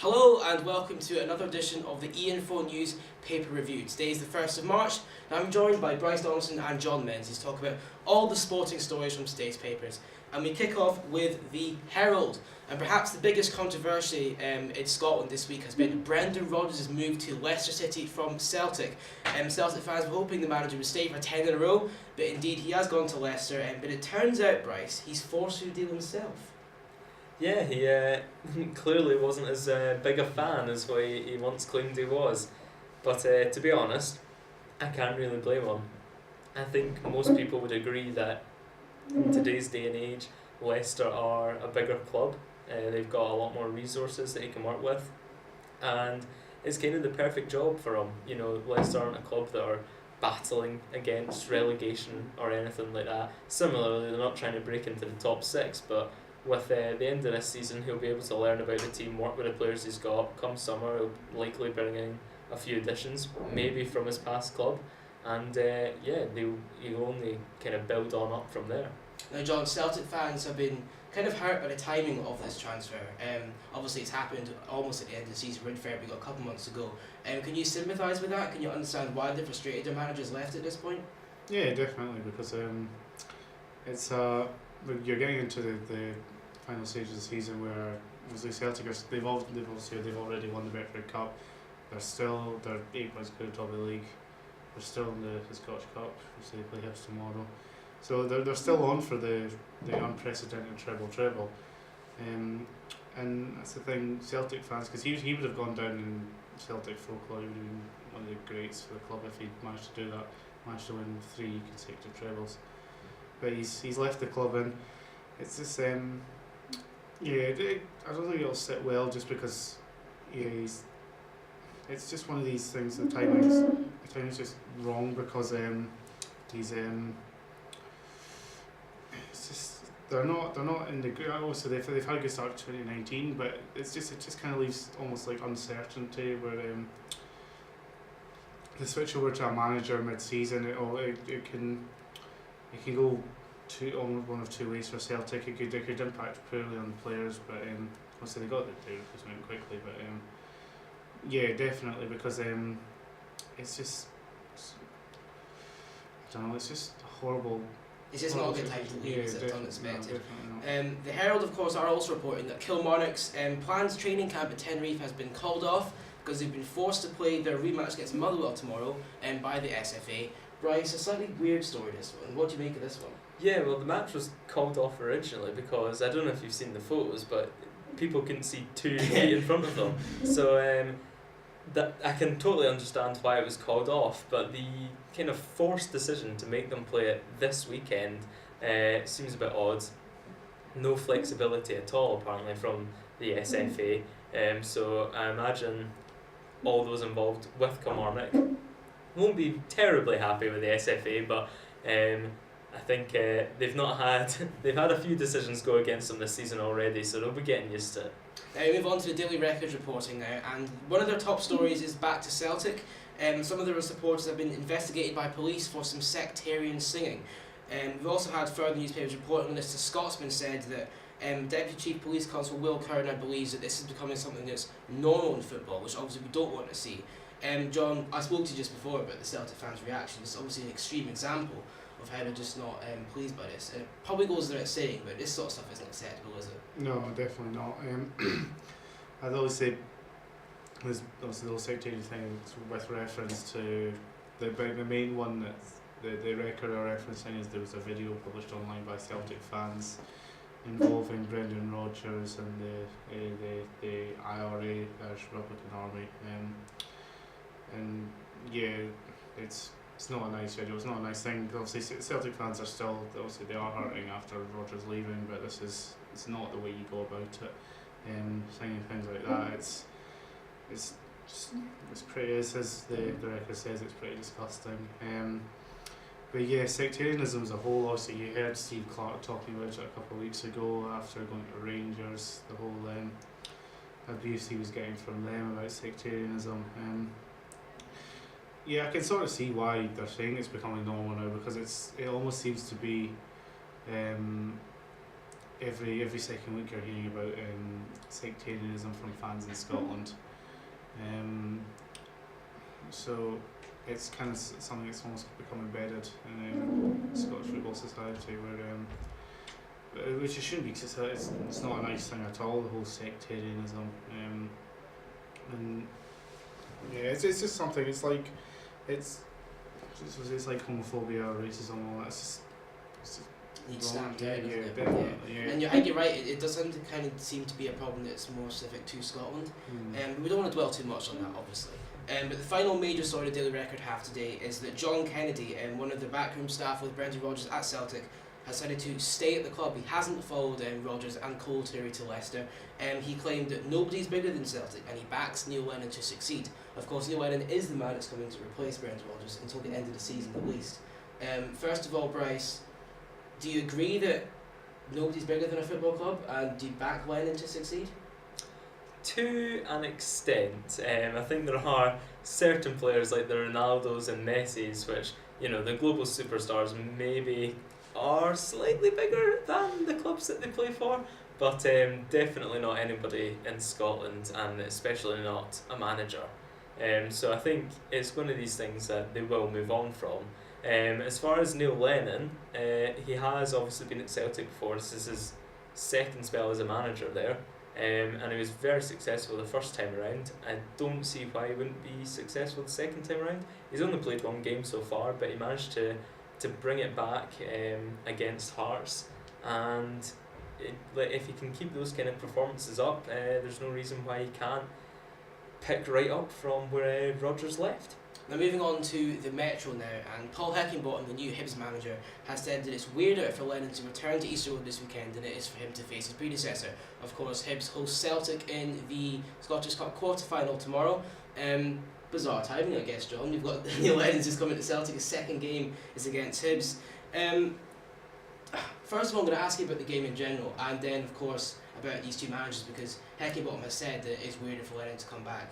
Hello and welcome to another edition of the E-Info News Paper Review. Today is the 1st of March and I'm joined by Bryce Donaldson and John Menzies to talk about all the sporting stories from today's papers. And we kick off with the Herald. And perhaps the biggest controversy in Scotland this week has been Brendan Rodgers' move to Leicester City from Celtic. Celtic fans were hoping the manager would stay for 10 in a row, but indeed he has gone to Leicester. But it turns out, Bryce, he's forced to deal himself. Yeah, he clearly wasn't as big a fan as what he once claimed he was. But to be honest, I can't really blame him. I think most people would agree that in today's day and age, Leicester are a bigger club. They've got a lot more resources that he can work with. And it's kind of the perfect job for him. You know, Leicester aren't a club that are battling against relegation or anything like that. Similarly, they're not trying to break into the top six, but with the end of this season, he'll be able to learn about the team, work with the players he's got. Come summer, he'll likely bring in a few additions, maybe from his past club, and he'll only kind of build on up from there. Now, John, Celtic fans have been kind of hurt by the timing of this transfer. Obviously, it's happened almost at the end of the season. We're in February, got a couple months to go. Can you sympathise with that? Can you understand why they're frustrated their manager's left at this point? Yeah, definitely, because it's you're getting into the final stage of the season where obviously Celtic they've already won the Betfred Cup. They're 8 points clear top of the league. They're still in the Scottish Cup, which they play Hibs tomorrow. So they're still on for the unprecedented treble. And that's the thing, Celtic fans, because he would have gone down in Celtic folklore. He would have been one of the greats for the club if he'd managed to do that, managed to win 3 consecutive trebles. But he's left the club, and it's just I don't think it'll sit well, just because it's just one of these things. The timing's just wrong, because he's it's just they're not in the good. Also, they've had a good start to 2019, but it just kind of leaves almost like uncertainty where the switch over to a manager mid-season, it can go one of two ways for Celtic. It could impact poorly on the players, but obviously they got the replacement quickly. But yeah, definitely, because it's just I don't know. It's just horrible. It's just not a good time to leave, is it, unexpected? No, The Herald, of course, are also reporting that Kilmarnock's planned training camp at Tenerife has been called off because they've been forced to play their rematch against Motherwell tomorrow by the SFA. Bryce, a slightly weird story, this one. What do you make of this one? Yeah, well, the match was called off originally because, I don't know if you've seen the photos, but people couldn't see 2 feet in front of them. So that I can totally understand why it was called off, but the kind of forced decision to make them play it this weekend seems a bit odd. No flexibility at all, apparently, from the SFA. So I imagine all those involved with Kilmarnock won't be terribly happy with the SFA, but I think they've had a few decisions go against them this season already, so they'll be getting used to it. Now we move on to the Daily Records reporting now, and one of their top stories is back to Celtic. Some of their supporters have been investigated by police for some sectarian singing. We've also had further newspapers reporting on this. The Scotsman said that Deputy Chief Police Constable Will Kerner believes that this is becoming something that's normal in football, which obviously we don't want to see. John, I spoke to you just before about the Celtic fans' reaction. It's obviously an extreme example of how they're just not pleased by this. It probably goes without saying, but this sort of stuff isn't acceptable, is it? No, definitely not. I'd always say there's obviously those sectarian things with reference to the main one that the record are referencing is there was a video published online by Celtic fans involving Brendan Rodgers and the IRA, Irish Republican Army, and yeah, it's not a nice video. It's not a nice thing. Obviously, Celtic fans are still they are hurting after Rodgers leaving, but it's not the way you go about it. Singing things like that, it's pretty. As the record says, it's pretty disgusting. But yeah, sectarianism as a whole. Obviously, you heard Steve Clarke talking about it a couple of weeks ago after going to Rangers. The whole abuse he was getting from them about sectarianism. Yeah, I can sort of see why they're saying it's becoming normal now, because it almost seems to be every second week you're hearing about sectarianism from fans in Scotland. So it's kind of something that's almost become embedded in Scottish football society, where which it shouldn't be, because it's not a nice thing at all, the whole sectarianism. And yeah, it's just something. It's like homophobia or racism and all that. It's just Needs wrong. stamped out, doesn't Yeah, it? definitely. Yeah. And I think you're right, it does kind of seem to be a problem that's more specific to Scotland. We don't want to dwell too much on that, obviously. But the final major story the Daily Record have today is that John Kennedy, one of the backroom staff with Brendan Rodgers at Celtic, has decided to stay at the club. He hasn't followed Rodgers and Cole Terry to Leicester. He claimed that nobody's bigger than Celtic and he backs Neil Lennon to succeed. Of course, Neil Lennon is the man that's coming to replace Brendan Rodgers until the end of the season at least. First of all, Bryce, do you agree that nobody's bigger than a football club, and do you back Lennon to succeed? To an extent, I think there are certain players like the Ronaldos and Messis, which, you know, the global superstars maybe are slightly bigger than the clubs that they play for, but definitely not anybody in Scotland, and especially not a manager. So I think it's one of these things that they will move on from. As far as Neil Lennon, he has obviously been at Celtic before. This is his second spell as a manager there, and he was very successful the first time around. I don't see why he wouldn't be successful the second time around. He's only played one game so far, but he managed to bring it back against Hearts, and if he can keep those kind of performances up, there's no reason why he can't pick right up from where Rodgers left. Now moving on to the Metro now, and Paul Heckingbottom, the new Hibs manager, has said that it's weirder for Lennon to return to Easter Road this weekend than it is for him to face his predecessor. Of course, Hibs host Celtic in the Scottish Cup quarter-final tomorrow. Bizarre timing, I guess, John. We've got Neil Lennon's just coming to Celtic. His second game is against Hibs. First of all, I'm going to ask you about the game in general, and then, of course, about these two managers, because Heckingbottom has said that it's weirder for Lennon to come back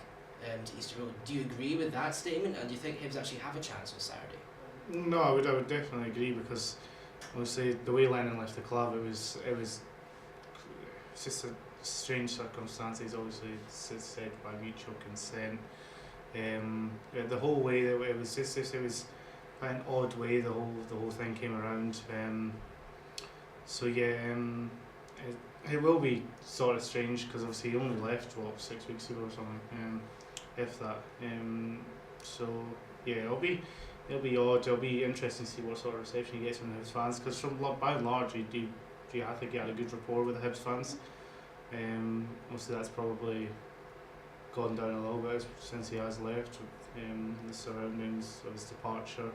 to Easter Road. Do you agree with that statement, and do you think Hibs actually have a chance on Saturday? No, I would definitely agree, because obviously the way Lennon left the club, it's just a strange circumstances. Obviously, it's said by mutual consent. The whole way that it was quite an odd way the whole thing came around. So yeah, it will be sort of strange, because obviously he only left 6 weeks ago or something, if that. So yeah, it'll be odd. It'll be interesting to see what sort of reception he gets from the Hibs fans, because by and large, I think he had a good rapport with the Hibs fans. Obviously that's probably gone down a little bit since he has left, the surroundings of his departure.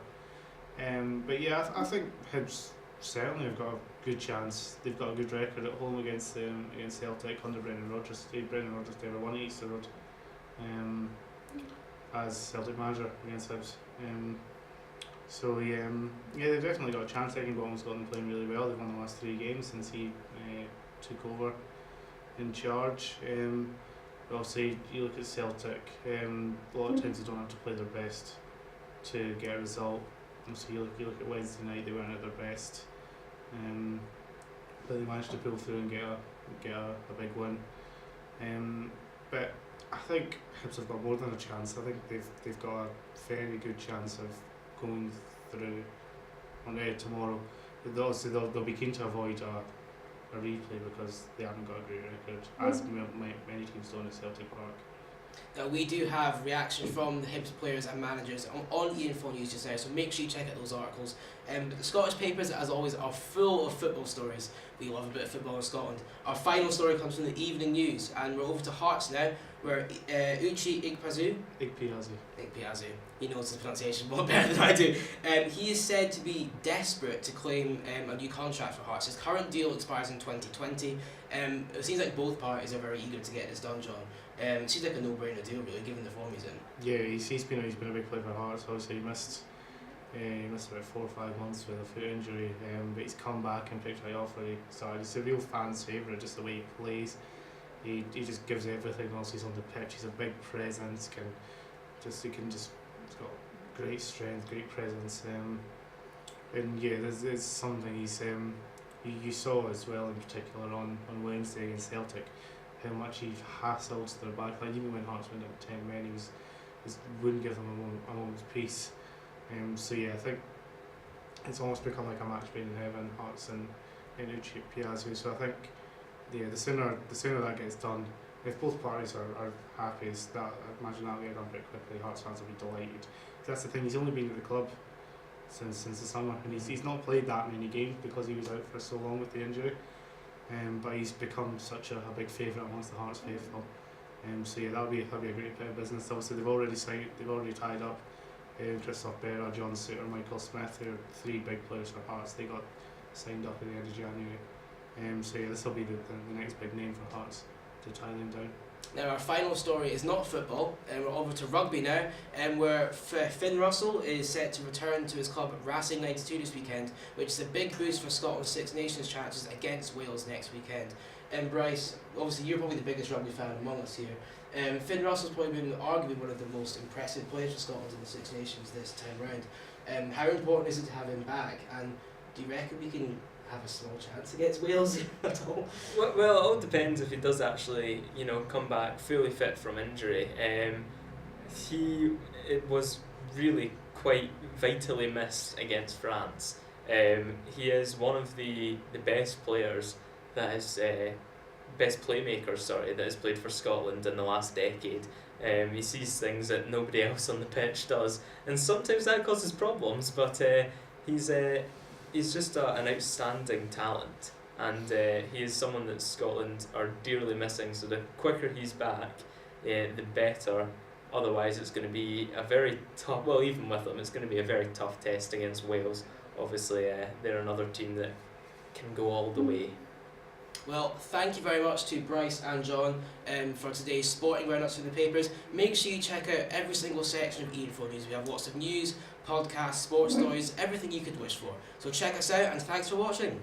But yeah, I think Hibs certainly have got a good chance. They've got a good record at home against Celtic under Brendan Rodgers. Brendan Rodgers never won at Easter Road as Celtic manager against Hibs. So yeah, they've definitely got a chance. Heckingbottom's got them playing really well. They've won the last 3 games since he took over in charge. But obviously, you look at Celtic, a lot of times they don't have to play their best to get a result. So you look at Wednesday night, they weren't at their best, but they managed to pull through and get a big win. But I think Hibs have got more than a chance. I think they've got a very good chance of going through on tomorrow. Obviously they'll be keen to avoid a replay, because they haven't got a great record, as many teams don't at Celtic Park. Now we do have reactions from the Hibs players and managers on Ian4 News just now, so make sure you check out those articles. But the Scottish papers, as always, are full of football stories. We love a bit of football in Scotland. Our final story comes from the Evening News, and we're over to Hearts now, where Uche Ikpeazu, he knows the pronunciation more better than I do. He is said to be desperate to claim a new contract for Hearts. His current deal expires in 2020. It seems like both parties are very eager to get this done, John. It seems like a no-brainer deal, really, given the form he's in. Yeah, he's been a big player for Hearts. Obviously, he missed about 4 or 5 months with a foot injury, but he's come back and picked right off where he started. He's a real fan's favourite, just the way he plays. He just gives everything. Also, he's on the pitch. He's a big presence. He's got great strength, great presence. And yeah, there's something. you saw as well in particular on Wednesday against Celtic how much he hassled their backline. Even when Hearts went up 10 men, he wouldn't give them a moment's peace. So yeah, I think it's almost become like a match made in heaven, Hearts and Uche Piazzu. So I think the sooner that gets done, if both parties are happy, I imagine that'll get done pretty quickly. Hearts fans will be delighted. That's the thing, he's only been at the club since the summer, and he's not played that many games because he was out for so long with the injury. But he's become such a big favourite amongst the Hearts faithful. So yeah, that'll be a great bit of business. Obviously, they've already tied up Christophe Berra, John Suter, Michael Smith. They're 3 big players for Hearts. They got signed up at the end of January. So yeah, this will be the next big name for Hearts to tie them down. Now our final story is not football, and we're over to rugby now, where Finn Russell is set to return to his club Racing 92 this weekend, which is a big boost for Scotland's Six Nations chances against Wales next weekend. And Bryce, obviously you're probably the biggest rugby fan among us here. Finn Russell's probably been arguably one of the most impressive players for Scotland in the Six Nations this time round. How important is it to have him back, and do you reckon we can have a small chance against Wales at all? Well, it all depends if he does actually, come back fully fit from injury. It was really quite vitally missed against France. He is one of the best players best playmakers that has played for Scotland in the last decade. He sees things that nobody else on the pitch does, and sometimes that causes problems. But he's just an outstanding talent, and he is someone that Scotland are dearly missing. So the quicker he's back, the better. Otherwise, it's going to be a very tough. Well, even with him, it's going to be a very tough test against Wales. Obviously, they're another team that can go all the way. Well, thank you very much to Bryce and John for today's sporting roundups from the papers. Make sure you check out every single section of E-Info News. We have lots of news, podcasts, sports stories, everything you could wish for. So check us out, and thanks for watching.